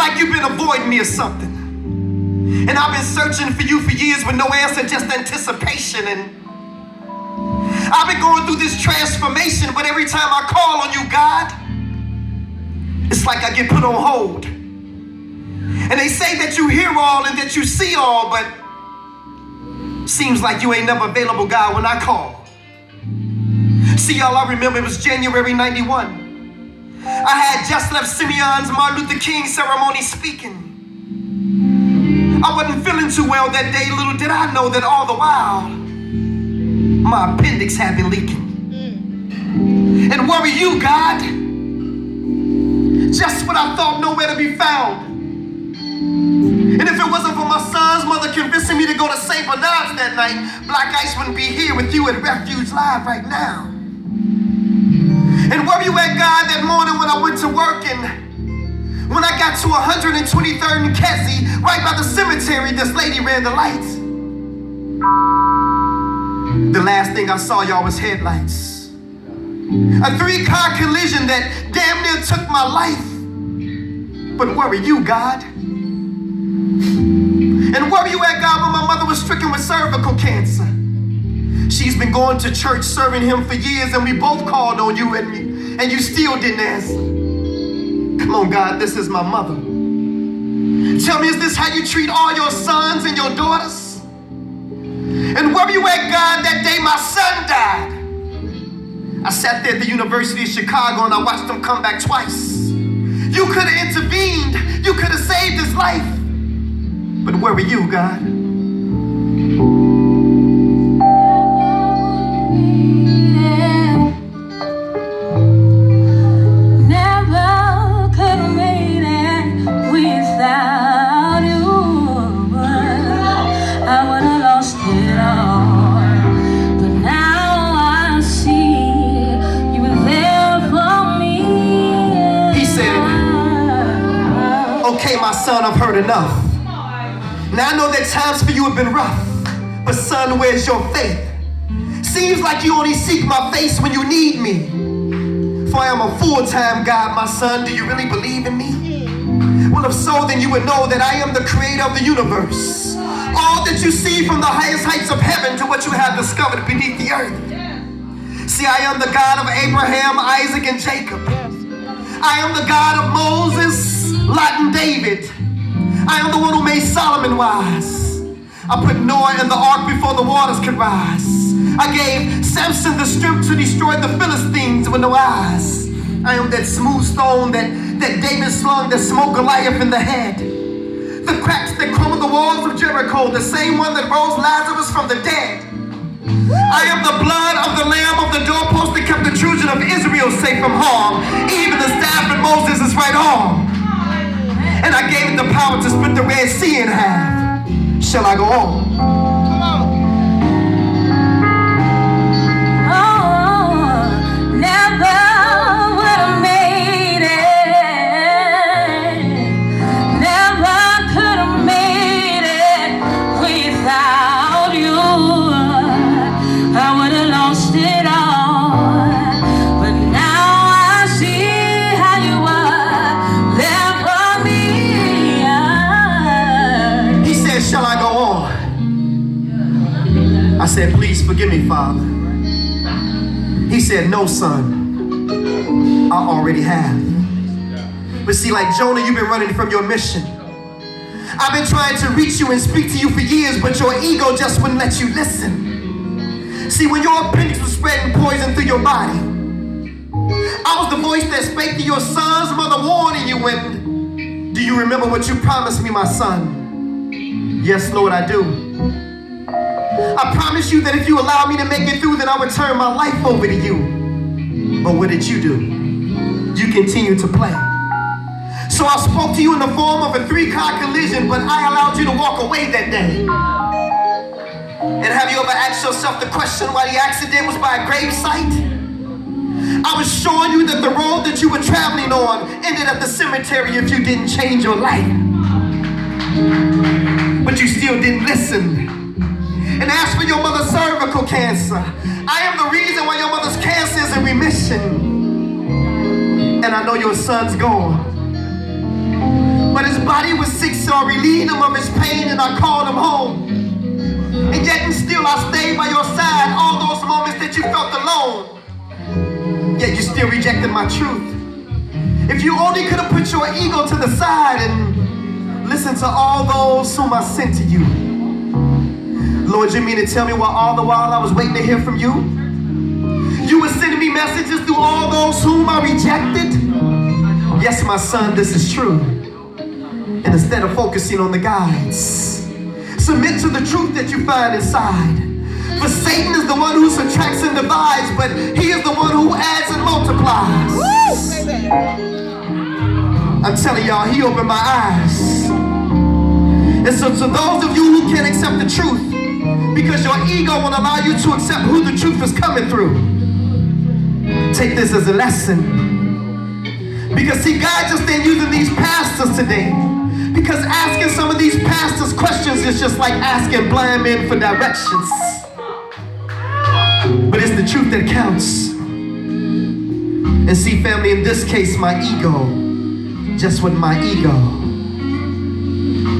like you've been avoiding me or something. And I've been searching for you for years with no answer, just anticipation. And I've been going through this transformation, but every time I call on you, God, it's like I get put on hold. And they say that you hear all and that you see all, but seems like you ain't never available, God, when I call. See, y'all, I remember it was January 91. I had just left Simeon's Martin Luther King ceremony speaking. I wasn't feeling too well that day. Little did I know that all the while, my appendix had been leaking. And worry you, God, just when I thought nowhere to be found. And if it wasn't for my son's mother convincing me to go to St. Bernard's that night, Blaq Ice wouldn't be here with you at Refuge Live right now. And where you at, God, that morning when I went to work, and when I got to 123rd and Kesey, right by the cemetery, this lady ran the lights. The last thing I saw, y'all, was headlights. A 3-car collision that damn near took my life. But where were you, God? And where were you at, God, when my mother was stricken with cervical cancer? She's been going to church serving him for years, and we both called on you, and you still didn't answer. Come on, God, this is my mother. Tell me, is this how you treat all your sons and your daughters? And where were you at, God, that day my son died? I sat there at the University of Chicago and I watched him come back twice. You could have intervened. You could have saved his life. But where were you, God? Okay, my son, I've heard enough. Now I know that times for you have been rough, but son, where's your faith? Seems like you only seek my face when you need me. For I am a full-time God, my son. Do you really believe in me? Well, if so, then you would know that I am the creator of the universe. All that you see from the highest heights of heaven to what you have discovered beneath the earth. See, I am the God of Abraham, Isaac, and Jacob. I am the God of Moses, Lot, and David. I am the one who made Solomon wise. I put Noah in the ark before the waters could rise. I gave Samson the strength to destroy the Philistines with no eyes. I am that smooth stone that David slung that smote Goliath in the head. The cracks that crumbled the walls of Jericho, the same one that rose Lazarus from the dead. I am the blood of the lamb of the doorpost that kept the children of Israel safe from harm. Even the staff in Moses' right arm. And I gave it the power to split the Red Sea in half. Shall I go on? Oh, never would have made it. Never could have made it without you. I would have lost it all. But now I see how you were there for me. He said, shall I go on? I said, please forgive me, Father. He said, no, son. I already have. But see, like Jonah, you've been running from your mission. I've been trying to reach you and speak to you for years, but your ego just wouldn't let you listen. See, when your appendix was spreading poison through your body, I was the voice that spake to your son's mother, warning you. And do you remember what you promised me, my son? Yes, Lord, I do. I promised you that if you allow me to make it through, then I would turn my life over to you. But what did you do? You continued to play. So I spoke to you in the form of a 3-car collision, but I allowed you to walk away that day. And have you ever asked yourself the question why the accident was by a gravesite? I was showing you that the road that you were traveling on ended at the cemetery if you didn't change your life. But you still didn't listen. And as for your mother's cervical cancer, I am the reason why your mother's cancer is in remission. And I know your son's gone. But his body was sick, so I relieved him of his pain and I called him home. And yet and still I stayed by your side all those moments that you felt alone. Yet you still rejected my truth. If you only could have put your ego to the side and listened to all those whom I sent to you. Lord, you mean to tell me all the while I was waiting to hear from you? You were sending me messages through all those whom I rejected? Yes, my son, this is true. And instead of focusing on the guides, submit to the truth that you find inside. For Satan is the one who subtracts and divides, but he is the one who adds and multiplies. I'm telling y'all, he opened my eyes. And so to those of you who can't accept the truth, because your ego won't allow you to accept who the truth is coming through, take this as a lesson. Because see, God just ain't using these pastors today. Because asking some of these pastors questions is just like asking blind men for directions. But it's the truth that counts. And see, family, in this case, my ego just wasn't my ego.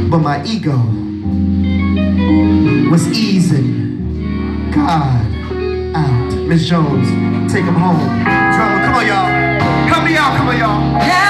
But my ego was easing God out. Miss Jones, take him home. Drummer, come on, y'all. Come on, y'all.